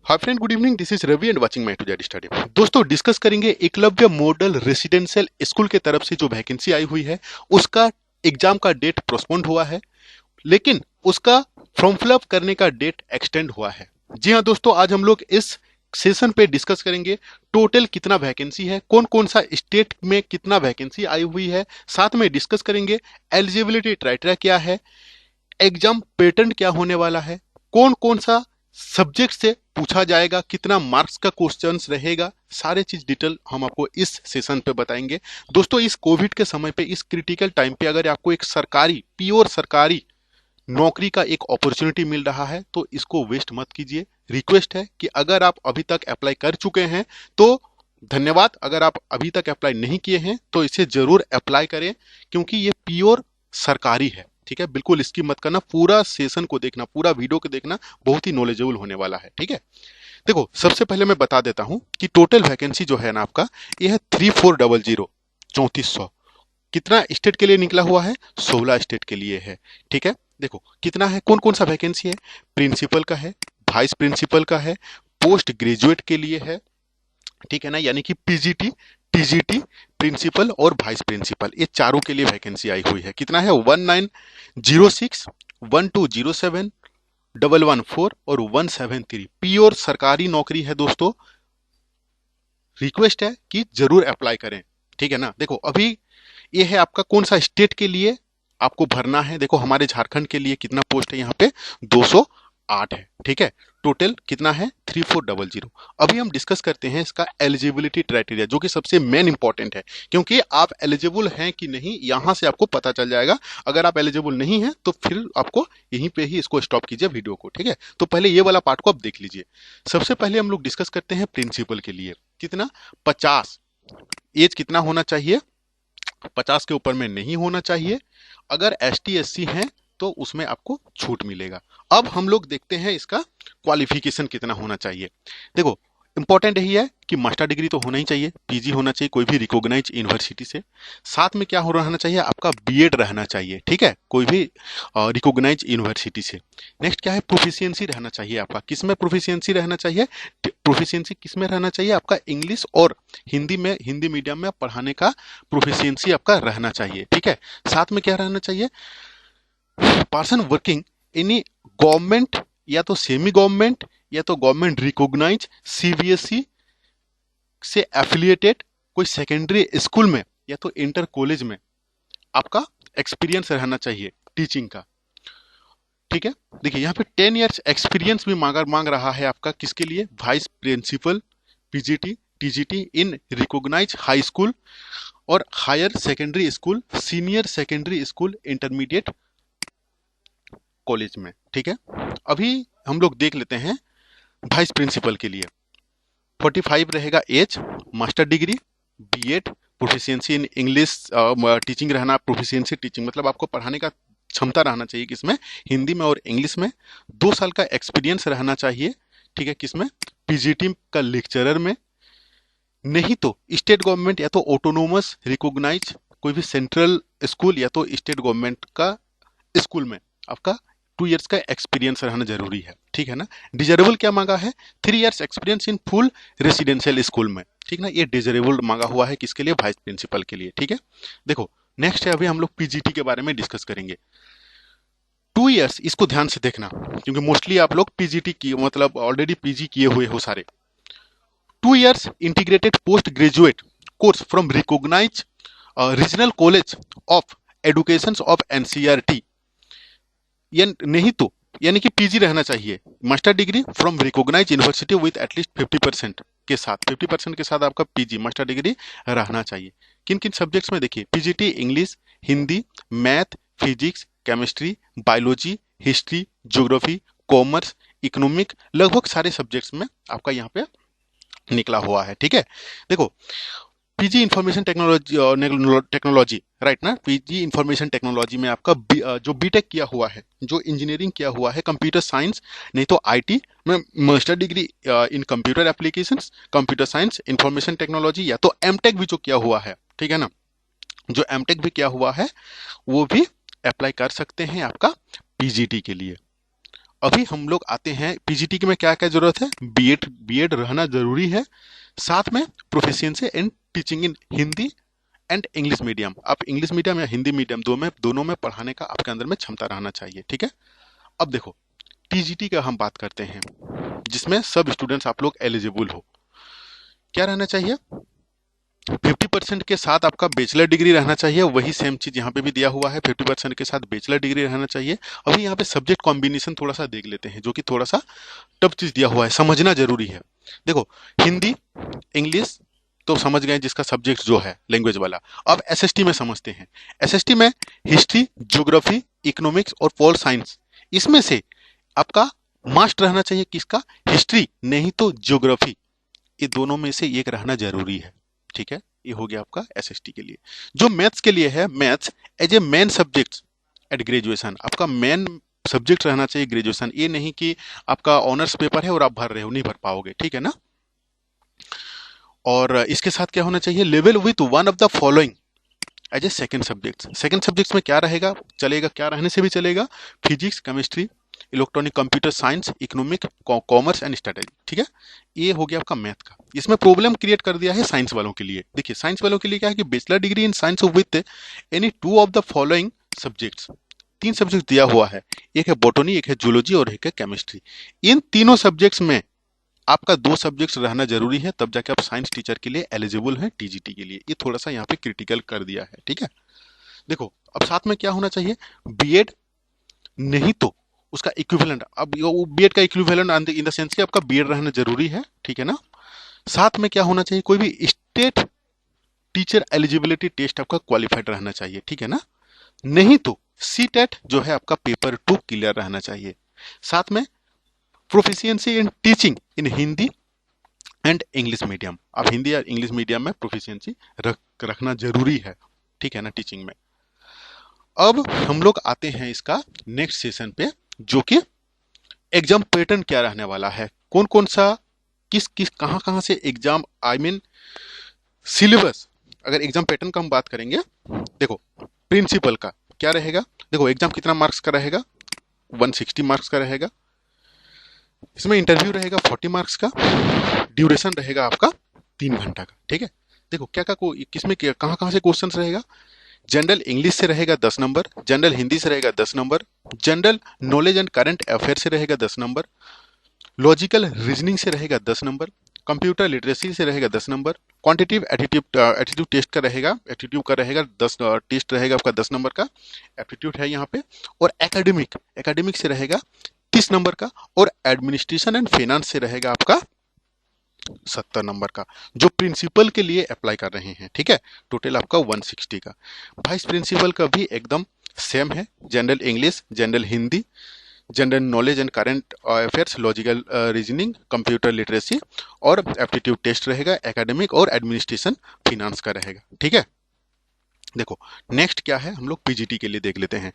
Hi friend, good evening. This is Ravi and watching my to Z study. दोस्तों, discuss करेंगे Eklavya model residential school के तरफ से जो वैकेंसी आई हुई है उसका एग्जाम का डेट पोस्टपोन्ड हुआ है, लेकिन उसका फॉर्म फिलअप करने का डेट एक्सटेंड हुआ है। जी हाँ दोस्तों, आज हम लोग इस सेशन पे डिस्कस करेंगे टोटल कितना वैकेंसी है, कौन कौन सा स्टेट में कितना वैकेंसी आई हुई है। साथ में डिस्कस करेंगे एलिजिबिलिटी क्राइटेरिया क्या है, एग्जाम पैटर्न क्या होने वाला है, कौन कौन सा सब्जेक्ट से पूछा जाएगा, कितना मार्क्स का क्वेश्चंस रहेगा, सारे चीज डिटेल हम आपको इस सेशन पे बताएंगे। दोस्तों, इस कोविड के समय पे, इस क्रिटिकल टाइम पे अगर आपको एक सरकारी, प्योर सरकारी नौकरी का एक अपॉर्चुनिटी मिल रहा है तो इसको वेस्ट मत कीजिए। रिक्वेस्ट है कि अगर आप अभी तक अप्लाई कर चुके हैं तो धन्यवाद, अगर आप अभी तक अप्लाई नहीं किए हैं तो इसे जरूर अप्लाई करें, क्योंकि ये प्योर सरकारी है। ठीक है, बिल्कुल स्किप मत करना, पूरा सेशन को देखना, पूरा वीडियो को देखना, बहुत ही नॉलेजेबल होने वाला है। ठीक है, देखो सबसे पहले मैं बता देता हूं कि टोटल वैकेंसी जो है ना आपका, ये है 3400 3400। कितना स्टेट के लिए निकला हुआ है? 16 स्टेट के लिए है। ठीक है, देखो कितना है, कौन कौन सा वैकेंसी है। प्रिंसिपल का है, वाइस प्रिंसिपल का है, पोस्ट ग्रेजुएट के लिए है, ठीक है ना, यानी कि पीजीटी, टीजीटी, प्रिंसिपल और वाइस प्रिंसिपल, ये चारों के लिए वैकेंसी आई हुई है। कितना है? 1906, 1207, 114 और 173। प्योर सरकारी नौकरी है दोस्तों। रिक्वेस्ट है कि जरूर अप्लाई करें। ठीक है ना, देखो अभी ये है आपका कौन सा स्टेट के लिए आपको भरना है। देखो हमारे झारखंड के लिए कितना पोस्ट है यहाँ पे? 208 है। ठीक है, टोटल कितना है? 3400। अभी हम डिस्कस करते हैं इसका एलिजिबिलिटी क्राइटेरिया, जो कि सबसे मेन इंपॉर्टेंट है, क्योंकि आप एलिजिबल हैं कि नहीं यहां से आपको पता चल जाएगा। अगर आप एलिजिबल नहीं है तो फिर आपको यहीं पे ही इसको स्टॉप कीजिए वीडियो को। ठीक है, तो पहले ये वाला पार्ट को आप देख लीजिए। सबसे पहले हम लोग डिस्कस करते हैं प्रिंसिपल के लिए। कितना? 50। एज कितना होना चाहिए? 50 के ऊपर में नहीं होना चाहिए। अगर एसटी एससी हैं तो उसमें आपको छूट मिलेगा। अब हम लोग देखते हैं इसका क्वालिफिकेशन कितना होना चाहिए। देखो इंपॉर्टेंट यही है कि मास्टर डिग्री तो होना ही चाहिए, पीजी होना चाहिए कोई भी रिकॉग्नाइज यूनिवर्सिटी से। साथ में क्या हो रहना चाहिए? आपका बीएड रहना चाहिए। ठीक है, कोई भी रिकॉग्नाइज यूनिवर्सिटी से। नेक्स्ट क्या है? प्रोफिशिएंसी रहना चाहिए आपका। किस में प्रोफिशिएंसी रहना चाहिए? प्रोफिशिएंसी किस में रहना चाहिए आपका? इंग्लिश और हिंदी में, हिंदी मीडियम में पढ़ाने का प्रोफिशिएंसी आपका रहना चाहिए। ठीक है, साथ में क्या रहना चाहिए? पर्सन वर्किंग इन गवर्नमेंट या तो सेमी गवर्नमेंट या तो गवर्नमेंट रिकॉग्नाइज सीबीएसई से एफिलिएटेड कोई सेकेंडरी स्कूल में या तो इंटर कॉलेज में आपका एक्सपीरियंस रहना चाहिए टीचिंग का। ठीक है, देखिए यहाँ पे 10 इयर्स एक्सपीरियंस भी मांग रहा है आपका। किसके लिए? Vice principal, PGT, TGT in recognise high school और higher secondary school, senior secondary school, intermediate college में। ठीक है, अभी हम लोग देख लेते हैं वाइस प्रिंसिपल के लिए। 45 रहेगा age, master degree, BEd, proficiency in English teaching रहना। प्रोफिशिएंसी टीचिंग मतलब आपको पढ़ाने का क्षमता रहना चाहिए, किसमें? हिंदी में और इंग्लिश में। 2 साल का एक्सपीरियंस रहना चाहिए। ठीक है, किसमें? पीजीटी का लेक्चरर में। नहीं तो स्टेट गवर्नमेंट या तो ऑटोनोमस रिकॉग्नाइज कोई भी सेंट्रल स्कूल या तो स्टेट गवर्नमेंट का स्कूल में आपका 2 इयर्स का एक्सपीरियंस रहना जरूरी है। ठीक है ना। डिजरेबल क्या मांगा है? 3 years experience in full residential school में। ठीक ना, ये डिजरेबल मांगा हुआ है। किसके लिए? वाइस प्रिंसिपल के लिए। ठीक है, देखो नेक्स्ट है, अभी हम लोग पीजीटी के बारे में डिस्कस करेंगे। 2 इयर्स, इसको ध्यान से देखना क्योंकि मोस्टली आप लोग पीजीटी की मतलब ऑलरेडी पीजी किए हुए हो सारे। 2 years integrated post graduate course from recognise regional college of education of NCERT, या नहीं तो यानी कि पीजी रहना चाहिए। Master degree from recognise university with at least 50% के साथ, 50% के साथ आपका पीजी मास्टर डिग्री रहना चाहिए। किन किन सब्जेक्ट्स में? देखिए PGT English, Hindi, math, physics, chemistry, biology, history, geography, commerce, economic, लगभग सारे सब्जेक्ट्स में आपका यहाँ पे निकला हुआ है। ठीक है, देखो पीजी इंफॉर्मेशन टेक्नोलॉजी राइट ना, पीजी इंफॉर्मेशन टेक्नोलॉजी में आपका जो बीटेक किया हुआ है, जो इंजीनियरिंग किया हुआ है, कंप्यूटर साइंस नहीं तो आईटी में, master degree in computer applications, computer science, information technology, या तो एमटेक भी जो किया हुआ है। ठीक है ना, जो एमटेक भी किया हुआ है वो भी अप्लाई कर सकते हैं आपका पीजीटी के लिए। अभी हम लोग आते हैं पीजीटी में क्या क्या जरूरत है। बीएड रहना जरूरी है, साथ में proficiency in teaching in Hindi and English medium. आप इंग्लिश मीडियम या हिंदी मीडियम दोनों में पढ़ाने का आपके अंदर में क्षमता रहना चाहिए, ठीक है। अब देखो टीजीटी का हम बात करते हैं, जिसमें सब स्टूडेंट्स आप लोग एलिजिबल हो। क्या रहना चाहिए, 50% के साथ आपका बैचलर डिग्री रहना चाहिए। वही सेम चीज यहाँ पे भी दिया हुआ है, 50% के साथ बैचलर डिग्री रहना चाहिए। अभी यहाँ पे सब्जेक्ट कॉम्बिनेशन थोड़ा सा देख लेते हैं, जो कि थोड़ा सा टफ चीज दिया हुआ है, समझना जरूरी है। देखो हिंदी इंग्लिश तो समझ गए, जिसका सब्जेक्ट जो है लैंग्वेज वाला। अब एसएसटी में समझते हैं। एसएसटी में हिस्ट्री, ज्योग्राफी, इकोनॉमिक्स और पॉल साइंस, इसमें से आपका मास्ट रहना चाहिए किसका, हिस्ट्री नहीं तो ज्योग्राफी, ये दोनों में से एक रहना जरूरी है, ठीक है। ये हो गया आपका एसएसटी के लिए। जो मैथ्स के लिए है, maths as a main subject at graduation, आपका मेन सब्जेक्ट रहना चाहिए ग्रेजुएशन। ये नहीं कि आपका ऑनर्स पेपर है और आप भर रहे हो, नहीं भर पाओगे, ठीक है ना। और इसके साथ क्या होना चाहिए, level with one of the following as a second subject. Second subjects में क्या रहेगा, चलेगा, क्या रहने से भी चलेगा, physics, chemistry, electronic computer science, economic, commerce and strategy, ठीक है। ये हो गया आपका मैथ का। इसमें प्रॉब्लम क्रिएट कर दिया है साइंस वालों के लिए। देखिए साइंस वालों के लिए क्या है कि bachelor degree in science with any two of the following subjects, तीन सब्जेक्ट दिया हुआ है, एक है बॉटनी, एक है जूलॉजी और एक है केमिस्ट्री। इन तीनों सब्जेक्ट्स में आपका 2 सब्जेक्ट्स रहना जरूरी है, तब जाके आप साइंस टीचर के लिए एलिजिबल हैं टीजीटी के लिए। ये थोड़ा सा यहाँ पे क्रिटिकल कर दिया है, ठीक है। देखो अब साथ में क्या होना चाहिए, बीएड नहीं तो उसका इक्विवेलेंट। अब बीएड का इक्विवेलेंट इन द सेंस कि आपका बीएड रहना जरूरी है, ठीक है ना। साथ में क्या होना चाहिए, कोई भी स्टेट टीचर एलिजिबिलिटी टेस्ट आपका क्वालिफाइड रहना चाहिए, ठीक है ना। नहीं तो सीटेट जो है आपका पेपर 2 क्लियर रहना चाहिए। साथ में proficiency in teaching in Hindi and English medium, आप हिंदी या इंग्लिश मीडियम में प्रोफिशिएंसी रखना जरूरी है, ठीक है ना, टीचिंग में। अब हम लोग आते हैं इसका नेक्स्ट सेशन पे, जो कि एग्जाम पैटर्न क्या रहने वाला है, कौन कौन सा किस किस कहां कहां से एग्जाम, आई मीन सिलेबस। अगर एग्जाम पैटर्न का हम बात करेंगे, देखो प्रिंसिपल का क्या रहेगा। देखो एग्जाम कितना मार्क्स का रहेगा, 160 मार्क्स का रहेगा। इसमें इंटरव्यू रहेगा 40 मार्क्स का, ड्यूरेशन रहेगा आपका 3 घंटा का, ठीक है। देखो क्या क्या किसमें कहां कहां से क्वेश्चन रहेगा, जनरल इंग्लिश से रहेगा 10 नंबर, जनरल हिंदी से रहेगा 10 number, general knowledge and current affair से रहेगा 10 नंबर, लॉजिकल रीजनिंग से रहेगा 10 नंबर, कंप्यूटर लिटरेसी से रहेगा 10 नंबर, क्वांटिटिव एटीट्यूड टेस्ट का रहेगा, एटीट्यूड का रहेगा 10 टेस्ट रहेगा आपका 10 नंबर का, एप्टीट्यूड है यहाँ पे। और एकेडमिक से रहेगा 30 नंबर का, और एडमिनिस्ट्रेशन एंड फाइनेंस से रहेगा आपका 70 नंबर का, जो प्रिंसिपल के लिए अप्लाई कर रहे हैं, ठीक है। टोटल आपका 160 का। वाइस प्रिंसिपल का भी एकदम सेम है, general English, general Hindi, general knowledge and current affairs, logical reasoning, computer literacy और एप्टीट्यूड टेस्ट रहेगा, एकेडमिक और एडमिनिस्ट्रेशन फाइनेंस का रहेगा, ठीक है। देखो नेक्स्ट क्या है, हम लोग पीजीटी के लिए देख लेते हैं।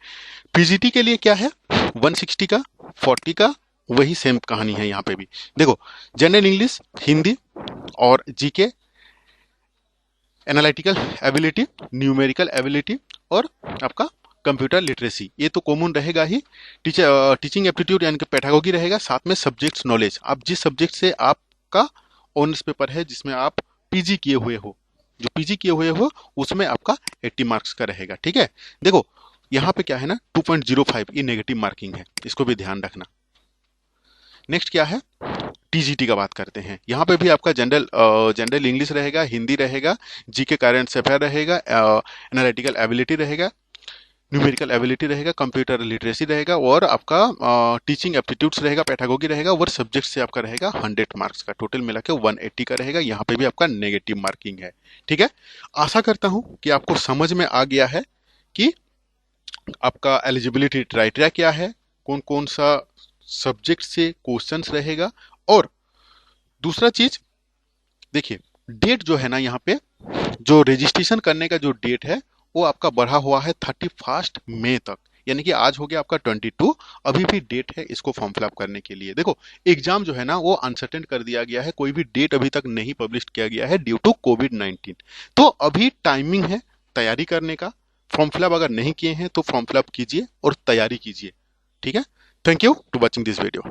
पीजीटी के लिए क्या है, 160 का, 40 का, वही सेम कहानी है यहाँ पे भी। देखो जनरल इंग्लिश, हिंदी और GK, analytical ability, numerical ability और आपका कंप्यूटर लिटरेसी, ये तो कॉमन रहेगा ही। टीचिंग एप्टीट्यूड यानी कि पेडागोगी रहेगा, साथ में सब्जेक्ट्स नॉलेज, आप जिस सब्जेक्ट से आपका ऑनर्स पेपर है, जिसमें आप पीजी किए हुए हो, जो पीजी किए हुए हो उसमें आपका 80 मार्क्स का रहेगा, ठीक है। देखो यहाँ पे क्या है ना, 2.05 ये नेगेटिव मार्किंग है, इसको भी ध्यान रखना। नेक्स्ट क्या है, टीजीटी का बात करते हैं। यहाँ पे भी आपका जनरल इंग्लिश रहेगा, हिंदी रहेगा, जीके करंट अफेयर रहेगा, एनालिटिकल एबिलिटी रहेगा, न्यूमेरिकल एबिलिटी रहेगा, कंप्यूटर लिटरेसी रहेगा और आपका टीचिंग एप्टीट्यूड्स रहेगा, पेडागोगी रहेगा, और सब्जेक्ट से आपका रहेगा 100 मार्क्स का, टोटल मिला के 180 का रहेगा। यहाँ पे भी आपका नेगेटिव मार्किंग है, ठीक है। आशा करता हूँ कि आपको समझ में आ गया है कि आपका एलिजिबिलिटी क्राइटेरिया क्या है, कौन कौन सा सब्जेक्ट से क्वेश्चंस रहेगा। और दूसरा चीज देखिए, डेट जो है ना, यहाँ पे जो रजिस्ट्रेशन करने का जो डेट है वो आपका बढ़ा हुआ है 31 मई तक, यानी कि आज हो गया आपका 22, अभी भी डेट है इसको फॉर्म फिलअप करने के लिए। देखो एग्जाम जो है ना वो अनसर्टेन कर दिया गया है, कोई भी डेट अभी तक नहीं पब्लिश किया गया है ड्यू टू कोविड-19। तो अभी टाइमिंग है तैयारी करने का। फॉर्म फिलअप अगर नहीं किए हैं तो फॉर्म फिलअप कीजिए और तैयारी कीजिए, ठीक है। Thank you to watching this video.